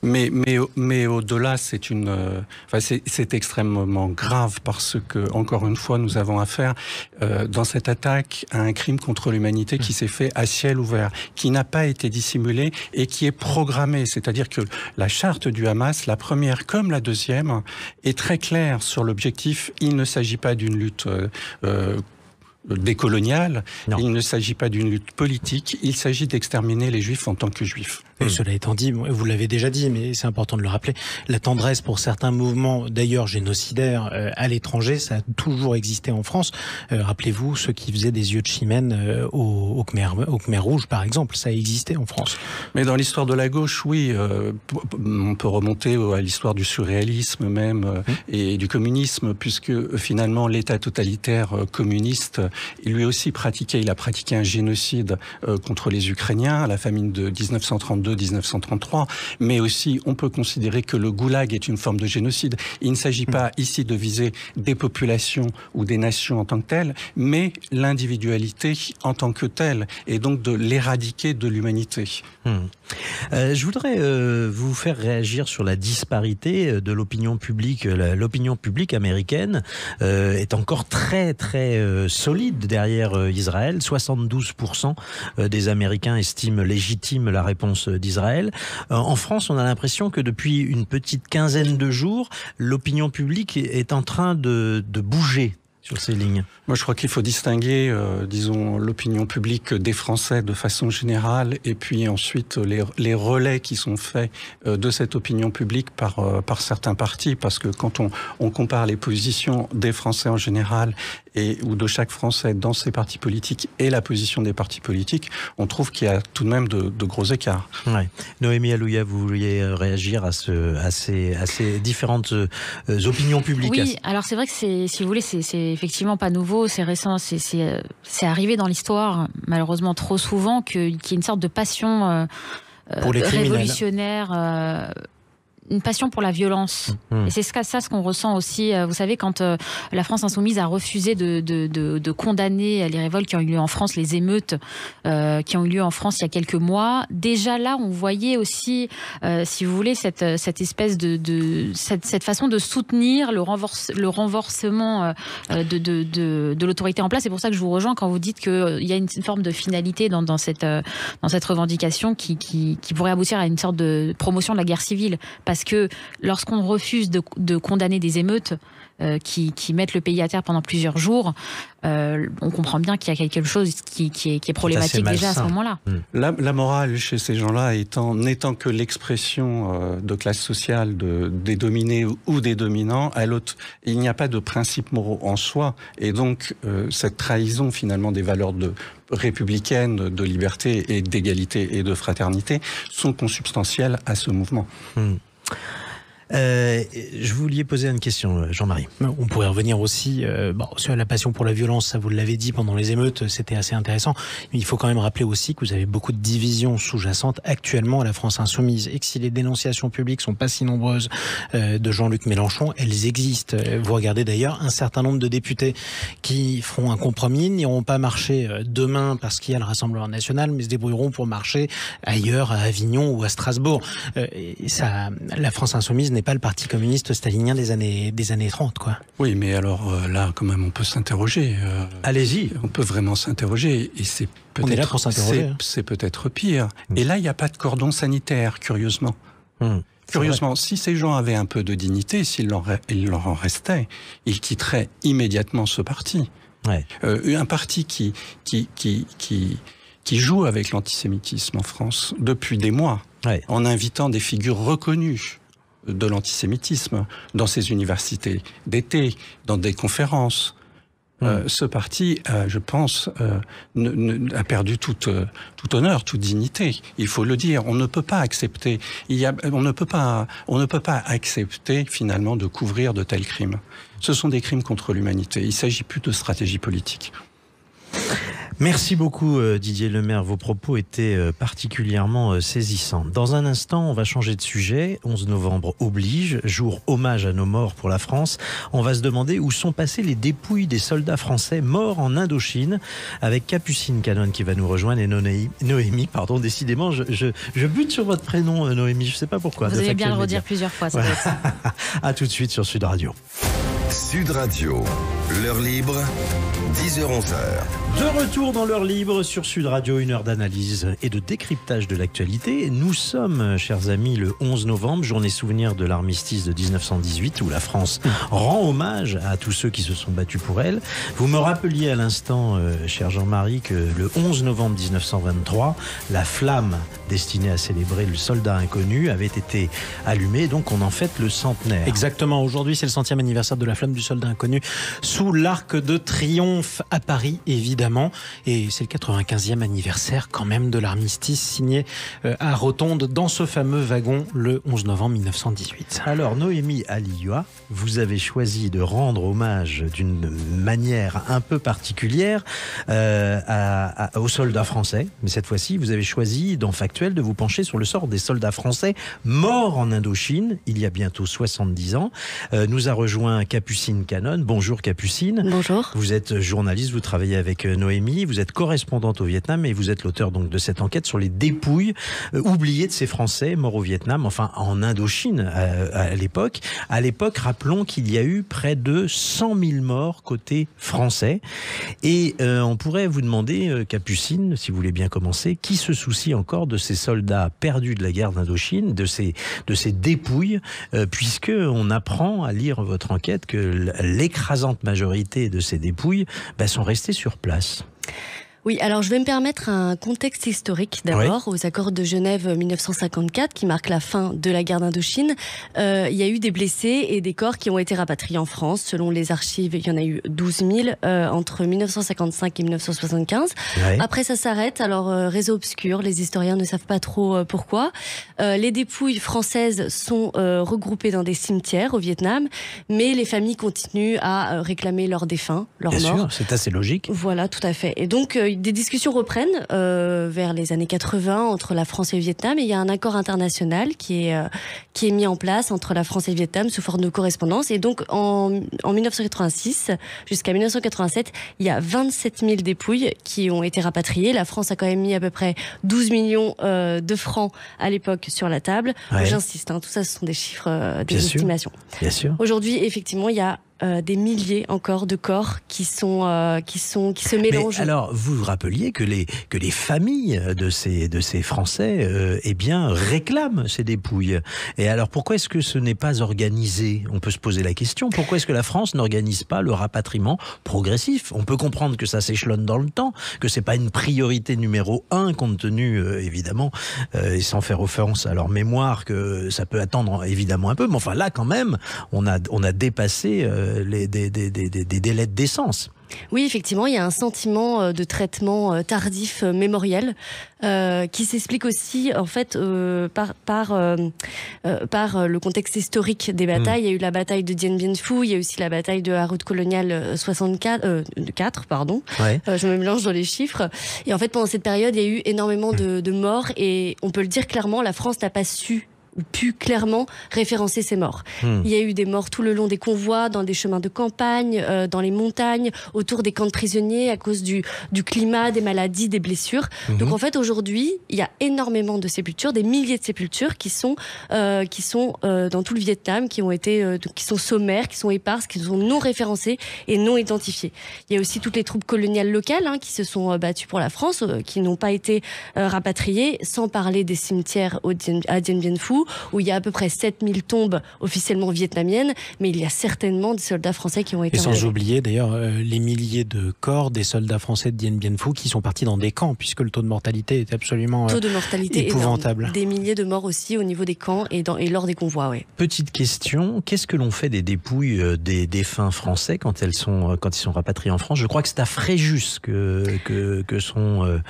Mais au-delà, c'est extrêmement grave parce que, encore une fois, nous avons affaire dans cette attaque à un crime contre l'humanité qui s'est fait à ciel ouvert, qui n'a pas été dissimulé et qui est programmé. C'est-à-dire que la charte du Hamas, la première comme la deuxième, est très claire sur l'objectif. Il ne s'agit pas d'une lutte décoloniale, il ne s'agit pas d'une lutte politique, il s'agit d'exterminer les Juifs en tant que Juifs. Cela étant dit, vous l'avez déjà dit, mais c'est important de le rappeler, la tendresse pour certains mouvements, d'ailleurs génocidaires, à l'étranger, ça a toujours existé en France. Rappelez-vous ceux qui faisaient des yeux de chimène au Khmer Rouge, par exemple, ça a existé en France. Mais dans l'histoire de la gauche, oui, on peut remonter à l'histoire du surréalisme même et du communisme, puisque finalement l'État totalitaire communiste, il a pratiqué un génocide contre les Ukrainiens, la famine de 1932-1933, mais aussi on peut considérer que le goulag est une forme de génocide. Il ne s'agit pas ici de viser des populations ou des nations en tant que telles, mais l'individualité en tant que telle, et donc de l'éradiquer de l'humanité. Je voudrais vous faire réagir sur la disparité de l'opinion publique. L'opinion publique américaine est encore très très solide derrière Israël. 72% des Américains estiment légitime la réponse d'Israël. En France, on a l'impression que depuis une petite quinzaine de jours, l'opinion publique est en train de bouger sur ces lignes. Moi, je crois qu'il faut distinguer, disons, l'opinion publique des Français de façon générale, et puis ensuite les relais qui sont faits de cette opinion publique par certains partis, parce que quand on compare les positions des Français en général ou de chaque Français dans ses partis politiques et la position des partis politiques, on trouve qu'il y a tout de même de gros écarts. Ouais. Noémie Alouia, vous vouliez réagir à ces différentes opinions publiques? Oui, alors c'est vrai que si vous voulez, c'est effectivement pas nouveau, c'est récent, c'est arrivé dans l'histoire, malheureusement trop souvent, qu'il y ait une sorte de passion pour les révolutionnaire, une passion pour la violence. Et c'est ça ce qu'on ressent aussi. Vous savez, quand la France insoumise a refusé de condamner les révoltes qui ont eu lieu en France, les émeutes qui ont eu lieu en France il y a quelques mois, déjà là, on voyait aussi, si vous voulez, cette espèce cette façon de soutenir le renversement de l'autorité en place. C'est pour ça que je vous rejoins quand vous dites qu'il y a une forme de finalité dans cette revendication qui pourrait aboutir à une sorte de promotion de la guerre civile. Parce que lorsqu'on refuse de condamner des émeutes qui mettent le pays à terre pendant plusieurs jours, on comprend bien qu'il y a quelque chose qui est problématique déjà à ce moment-là. La morale chez ces gens-là n'étant que l'expression de classe sociale des dominés ou des dominants, il n'y a pas de principes moraux en soi, et donc cette trahison finalement des valeurs républicaines, de liberté et d'égalité et de fraternité sont consubstantielles à ce mouvement. Je voulais poser une question, Jean-Marie. On pourrait revenir aussi sur la passion pour la violence, ça vous l'avez dit pendant les émeutes, c'était assez intéressant. Mais il faut quand même rappeler aussi que vous avez beaucoup de divisions sous-jacentes actuellement à la France insoumise, et que si les dénonciations publiques sont pas si nombreuses de Jean-Luc Mélenchon, elles existent. Vous regardez d'ailleurs un certain nombre de députés qui feront un compromis, n'iront pas marcher demain parce qu'il y a le Rassemblement national, mais se débrouilleront pour marcher ailleurs, à Avignon ou à Strasbourg. La France insoumise n'est pas le parti communiste stalinien des années 30, quoi. Oui, mais alors là, quand même, on peut s'interroger. Allez-y. On peut vraiment s'interroger, et c'est peut-être... On est là pour s'interroger. C'est peut-être pire. Et là, il n'y a pas de cordon sanitaire, curieusement. Curieusement, si ces gens avaient un peu de dignité, s'il leur en restait, ils quitteraient immédiatement ce parti. Ouais. Un parti qui joue avec l'antisémitisme en France depuis des mois, en invitant des figures reconnues de l'antisémitisme dans ses universités d'été, dans des conférences. Ce parti, je pense, a perdu tout honneur, toute dignité. Il faut le dire. On ne peut pas accepter. On ne peut pas accepter finalement de couvrir de tels crimes. Ce sont des crimes contre l'humanité. Il ne s'agit plus de stratégie politique. Merci beaucoup Didier Lemaire, vos propos étaient particulièrement saisissants. Dans un instant, on va changer de sujet. 11 novembre oblige, jour hommage à nos morts pour la France. On va se demander où sont passées les dépouilles des soldats français morts en Indochine, avec Capucine Canonne qui va nous rejoindre et Noémie, pardon, décidément, je bute sur votre prénom Noémie, je ne sais pas pourquoi. Vous allez bien le redire plusieurs fois, ça doit être ça. À tout de suite sur Sud Radio. Sud Radio, l'heure libre, 10h-11h. De retour dans l'heure libre sur Sud Radio, une heure d'analyse et de décryptage de l'actualité. Nous sommes, chers amis, le 11 novembre, journée souvenir de l'armistice de 1918, où la France rend hommage à tous ceux qui se sont battus pour elle. Vous me rappeliez à l'instant, cher Jean-Marie, que le 11 novembre 1923, la flamme destinée à célébrer le soldat inconnu avait été allumée, donc on en fête le centenaire. Exactement, aujourd'hui c'est le 100e anniversaire de la flamme du soldat inconnu sous l'Arc de Triomphe à Paris, évidemment. Et c'est le 95e anniversaire quand même de l'armistice signé à Rotonde dans ce fameux wagon le 11 novembre 1918. Alors Noémie Alioua, vous avez choisi de rendre hommage d'une manière un peu particulière aux soldats français. Mais cette fois-ci, vous avez choisi dans Factuel de vous pencher sur le sort des soldats français morts en Indochine il y a bientôt 70 ans. Nous a rejoint Capucine Canonne. Bonjour Capucine. Bonjour. Vous êtes journaliste, vous travaillez avec Noémie, vous êtes correspondante au Vietnam et vous êtes l'auteur donc de cette enquête sur les dépouilles oubliées de ces Français morts au Vietnam, enfin en Indochine à l'époque. À l'époque, rappelons qu'il y a eu près de 100 000 morts côté français. Et on pourrait vous demander, Capucine, si vous voulez bien commencer, qui se soucie encore de ces soldats perdus de la guerre d'Indochine, de ces dépouilles, puisque on apprend à lire votre enquête que l'écrasante majorité de ces dépouilles sont restées sur place. Oui, alors je vais me permettre un contexte historique d'abord, aux accords de Genève 1954 qui marquent la fin de la guerre d'Indochine. Il y a eu des blessés et des corps qui ont été rapatriés en France. Selon les archives, il y en a eu 12 000 entre 1955 et 1975. Ouais. Après, ça s'arrête. Alors, réseau obscur, les historiens ne savent pas trop pourquoi. Les dépouilles françaises sont regroupées dans des cimetières au Vietnam, mais les familles continuent à réclamer leurs défunts, leurs morts. Bien sûr, c'est assez logique. Voilà, tout à fait. Et donc, des discussions reprennent vers les années 80 entre la France et le Vietnam, et il y a un accord international qui est mis en place entre la France et le Vietnam sous forme de correspondance. Et donc en 1986 jusqu'à 1987, il y a 27 000 dépouilles qui ont été rapatriées. La France a quand même mis à peu près 12 millions de francs à l'époque sur la table. Ouais. J'insiste, tout ça ce sont des chiffres, des estimations. Bien sûr. Aujourd'hui, effectivement, il y a des milliers encore de corps qui se mélangent. Mais alors, vous vous rappeliez que les familles de ces Français réclament ces dépouilles. Et alors, pourquoi est-ce que ce n'est pas organisé? On peut se poser la question. Pourquoi est-ce que la France n'organise pas le rapatriement progressif? On peut comprendre que ça s'échelonne dans le temps, que c'est pas une priorité numéro 1, compte tenu, évidemment, et sans faire offense à leur mémoire, que ça peut attendre évidemment un peu. Mais enfin, là, quand même, on a dépassé des délais de décence. Oui, effectivement, il y a un sentiment de traitement tardif mémoriel qui s'explique aussi en fait par le contexte historique des batailles. Il y a eu la bataille de Dien Bien Phu, il y a aussi la bataille de la route coloniale 4, pardon. Ouais. Je me mélange dans les chiffres. Et en fait, pendant cette période, il y a eu énormément de morts et on peut le dire clairement, la France n'a pas pu clairement référencer ces morts. Il y a eu des morts tout le long des convois, dans des chemins de campagne, dans les montagnes, autour des camps de prisonniers à cause du climat, des maladies, des blessures. Donc en fait aujourd'hui, il y a énormément de sépultures, des milliers de sépultures qui sont dans tout le Vietnam, qui sont sommaires, qui sont éparses, qui sont non référencées et non identifiées. Il y a aussi toutes les troupes coloniales locales qui se sont battues pour la France, qui n'ont pas été rapatriées, sans parler des cimetières à Dien Bien Phu, où il y a à peu près 7000 tombes officiellement vietnamiennes, mais il y a certainement des soldats français qui ont été enlevés. Et sans oublier d'ailleurs les milliers de corps des soldats français de Dien Bien Phu qui sont partis dans des camps, puisque le taux de mortalité est absolument épouvantable. Énorme. Des milliers de morts aussi au niveau des camps et lors des convois. Ouais. Petite question, qu'est-ce que l'on fait des dépouilles des défunts français quand ils sont rapatriés en France? Je crois que c'est à Fréjus que sont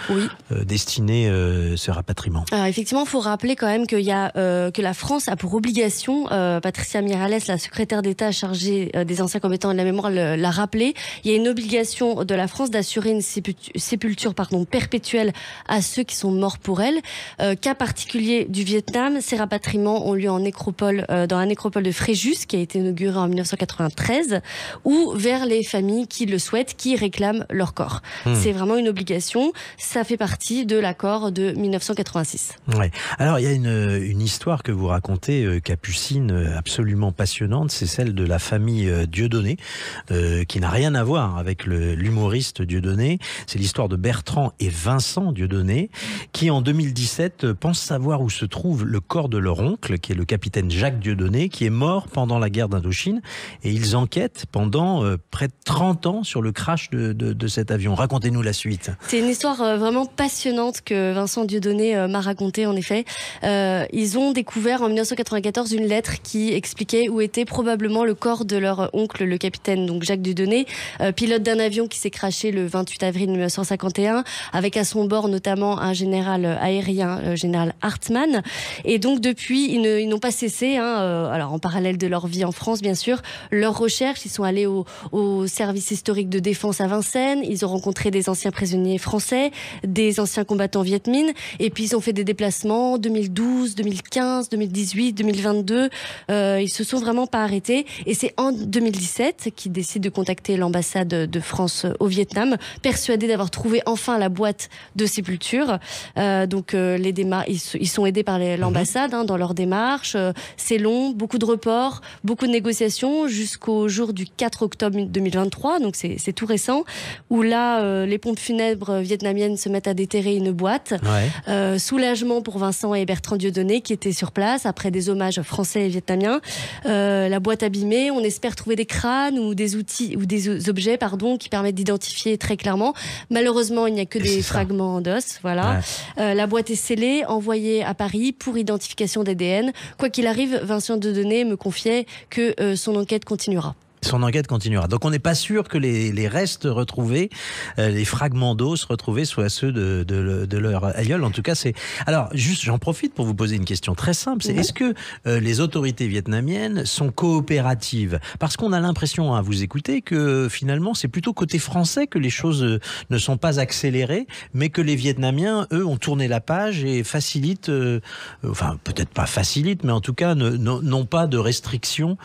destinés ce rapatriement. Alors effectivement, il faut rappeler quand même qu'il y a que la France a pour obligation, Patricia Miralles, la secrétaire d'État chargée des anciens combattants et de la mémoire, l'a rappelé, il y a une obligation de la France d'assurer une sépulture perpétuelle à ceux qui sont morts pour elle. Cas particulier du Vietnam, ces rapatriements ont lieu en nécropole, dans la nécropole de Fréjus, qui a été inaugurée en 1993, ou vers les familles qui le souhaitent, qui réclament leur corps. C'est vraiment une obligation. Ça fait partie de l'accord de 1986. Ouais. Alors, il y a une histoire que vous racontez, Capucine, absolument passionnante. C'est celle de la famille Dieudonné, qui n'a rien à voir avec l'humoriste Dieudonné. C'est l'histoire de Bertrand et Vincent Dieudonné, qui en 2017 pensent savoir où se trouve le corps de leur oncle, qui est le capitaine Jacques Dieudonné, qui est mort pendant la guerre d'Indochine. Et ils enquêtent pendant près de 30 ans sur le crash de cet avion. Racontez-nous la suite. C'est une histoire vraiment passionnante que Vincent Dieudonné m'a racontée, en effet. Ils ont découvert en 1994 une lettre qui expliquait où était probablement le corps de leur oncle, le capitaine donc Jacques Dieudonné, pilote d'un avion qui s'est crashé le 28 avril 1951, avec à son bord notamment un général aérien, général Hartmann. Et donc depuis, ils n'ont pas cessé, alors en parallèle de leur vie en France, bien sûr, leurs recherches. Ils sont allés au service historique de défense à Vincennes. Ils ont rencontré des anciens prisonniers français, des anciens combattants Viet Minh. Et puis ils ont fait des déplacements 2012, 2015, 2018, 2022. Ils se sont vraiment pas arrêtés. Et c'est en 2017 qu'ils décident de contacter l'ambassade de France au Vietnam, persuadés d'avoir trouvé enfin la boîte de sépulture. Donc ils sont aidés par l'ambassade dans leur démarche. C'est long, beaucoup de reports, beaucoup de négociations jusqu'au jour du 4 octobre 2023. Donc c'est tout récent, où là les pompes funèbres vietnamiennes se mettent à déterrer une boîte. Ouais. Soulagement pour Vincent et Bertrand Dieudonné qui étaient sur place après des hommages français et vietnamiens. La boîte abîmée, on espère trouver des crânes ou des outils ou des objets qui permettent d'identifier très clairement. Malheureusement, il n'y a que des fragments d'os. Voilà. Ouais. La boîte est scellée, envoyée à Paris pour identification d'ADN. Quoi qu'il arrive, Vincent Dieudonné me confiait que son enquête continuera. Son enquête continuera. Donc on n'est pas sûr que les restes retrouvés, les fragments d'os retrouvés soient ceux de leur aïeul. En tout cas, c'est... Alors, juste, j'en profite pour vous poser une question très simple. C'est est-ce que les autorités vietnamiennes sont coopératives? Parce qu'on a l'impression, à vous écouter, que finalement, c'est plutôt côté français que les choses ne sont pas accélérées, mais que les Vietnamiens, eux, ont tourné la page et facilitent, enfin, peut-être pas facilitent, mais en tout cas, n'ont pas de restrictions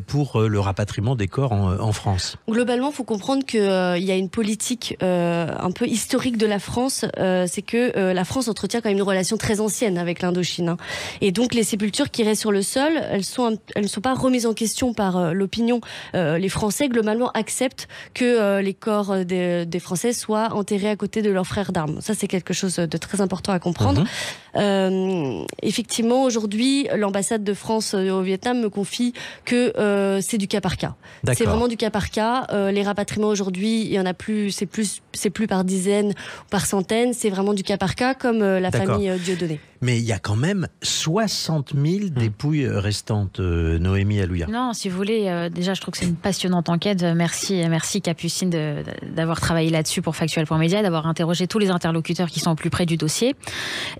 pour le rapatriement des corps en France. Globalement, il faut comprendre qu'il y a une politique un peu historique de la France, c'est que la France entretient quand même une relation très ancienne avec l'Indochine. Et donc les sépultures qui restent sur le sol, elles ne sont pas remises en question par l'opinion. Les Français, globalement, acceptent que les corps des Français soient enterrés à côté de leurs frères d'armes. Ça, c'est quelque chose de très important à comprendre. Effectivement, aujourd'hui, l'ambassade de France au Vietnam me confie que c'est du cas par cas. C'est vraiment du cas par cas. Les rapatriements aujourd'hui, il y en a plus, c'est plus par dizaines ou par centaines. C'est vraiment du cas par cas, comme la famille Dieudonné. Mais il y a quand même 60 000 dépouilles restantes, Noémie Alouya. Non, si vous voulez, déjà je trouve que c'est une passionnante enquête. Merci Capucine d'avoir travaillé là-dessus pour Factuel.media, d'avoir interrogé tous les interlocuteurs qui sont au plus près du dossier.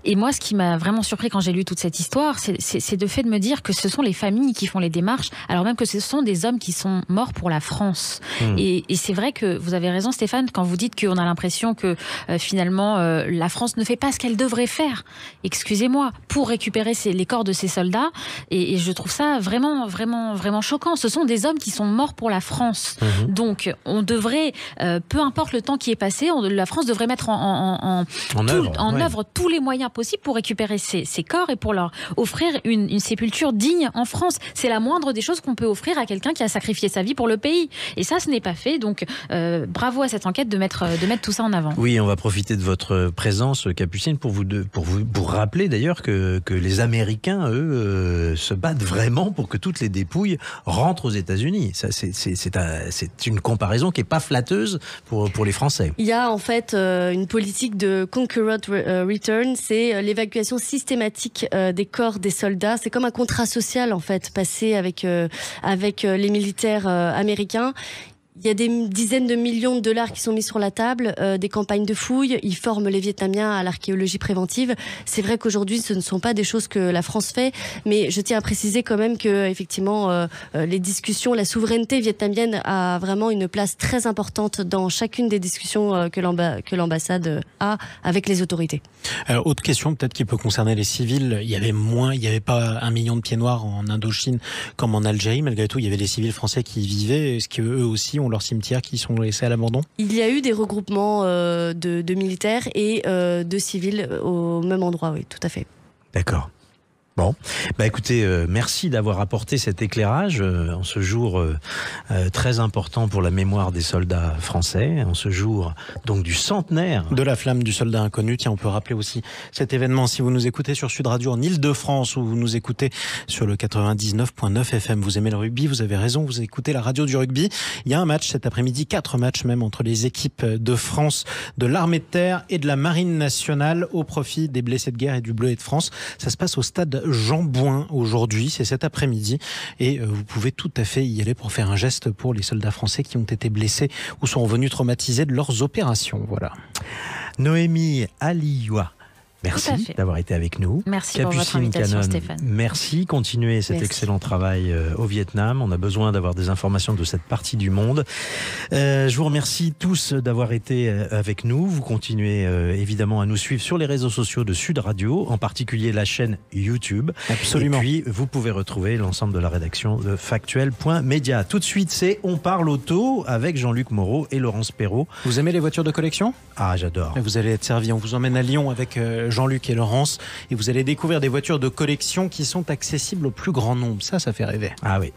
Et moi, ce qui m'a vraiment surpris quand j'ai lu toute cette histoire, c'est le fait de me dire que ce sont les familles qui font les démarches, alors même que ce sont des hommes qui sont morts pour la France. Et c'est vrai que vous avez raison, Stéphane, quand vous dites qu'on a l'impression que finalement la France ne fait pas ce qu'elle devrait faire. Excusez-moi, pour récupérer les corps de ces soldats, et je trouve ça vraiment, vraiment, vraiment choquant. Ce sont des hommes qui sont morts pour la France. Donc, on devrait, peu importe le temps qui est passé, la France devrait mettre en œuvre tous les moyens possibles pour récupérer ces corps et pour leur offrir une sépulture digne en France. C'est la moindre des choses qu'on peut offrir à quelqu'un qui a sacrifié sa vie pour le pays. Et ça, ce n'est pas fait. Donc, bravo à cette enquête de mettre tout ça en avant. Oui, on va profiter de votre présence, Capucine, pour vous rappeler d'ailleurs que les Américains, eux, se battent vraiment pour que toutes les dépouilles rentrent aux États-Unis. Ça, c'est une comparaison qui n'est pas flatteuse pour les Français. Il y a en fait une politique de Concurrent Return, c'est l'évacuation systématique des corps des soldats. C'est comme un contrat social en fait, passé avec les militaires américains. Il y a des dizaines de millions de dollars qui sont mis sur la table, des campagnes de fouilles, ils forment les Vietnamiens à l'archéologie préventive. C'est vrai qu'aujourd'hui, ce ne sont pas des choses que la France fait, mais je tiens à préciser quand même que, effectivement, les discussions, la souveraineté vietnamienne a vraiment une place très importante dans chacune des discussions que l'ambassade a avec les autorités. Alors, autre question peut-être qui peut concerner les civils. Il y avait pas 1 million de pieds noirs en Indochine comme en Algérie. Malgré tout, il y avait des civils français qui y vivaient. Est-ce qu'eux aussi ont leurs cimetières qui sont laissés à l'abandon? Il y a eu des regroupements de militaires et de civils au même endroit, oui, tout à fait. D'accord. Bon, écoutez, merci d'avoir apporté cet éclairage en ce jour très important pour la mémoire des soldats français, en ce jour donc du centenaire de la flamme du soldat inconnu. Tiens, on peut rappeler aussi cet événement si vous nous écoutez sur Sud Radio en Ile-de-France ou vous nous écoutez sur le 99.9 FM. Vous aimez le rugby, vous avez raison, vous écoutez la radio du rugby. Il y a un match cet après-midi, 4 matchs même entre les équipes de France, de l'armée de terre et de la marine nationale au profit des blessés de guerre et du Bleuet de France. Ça se passe au stade Jean Bouin aujourd'hui, c'est cet après-midi et vous pouvez tout à fait y aller pour faire un geste pour les soldats français qui ont été blessés ou sont revenus traumatisés de leurs opérations. Voilà. Noémie Alioua, merci d'avoir été avec nous. Merci pour votre invitation, Stéphane. Merci, continuez cet excellent travail au Vietnam. On a besoin d'avoir des informations de cette partie du monde. Je vous remercie tous d'avoir été avec nous. Vous continuez évidemment à nous suivre sur les réseaux sociaux de Sud Radio, en particulier la chaîne YouTube. Absolument. Et puis, vous pouvez retrouver l'ensemble de la rédaction de Factuel.media. Tout de suite, c'est On parle auto avec Jean-Luc Moreau et Laurence Perrault. Vous aimez les voitures de collection? Ah, j'adore. Vous allez être servi. On vous emmène à Lyon avec Jean-Luc et Laurence et vous allez découvrir des voitures de collection qui sont accessibles au plus grand nombre. Ça fait rêver. Ah oui.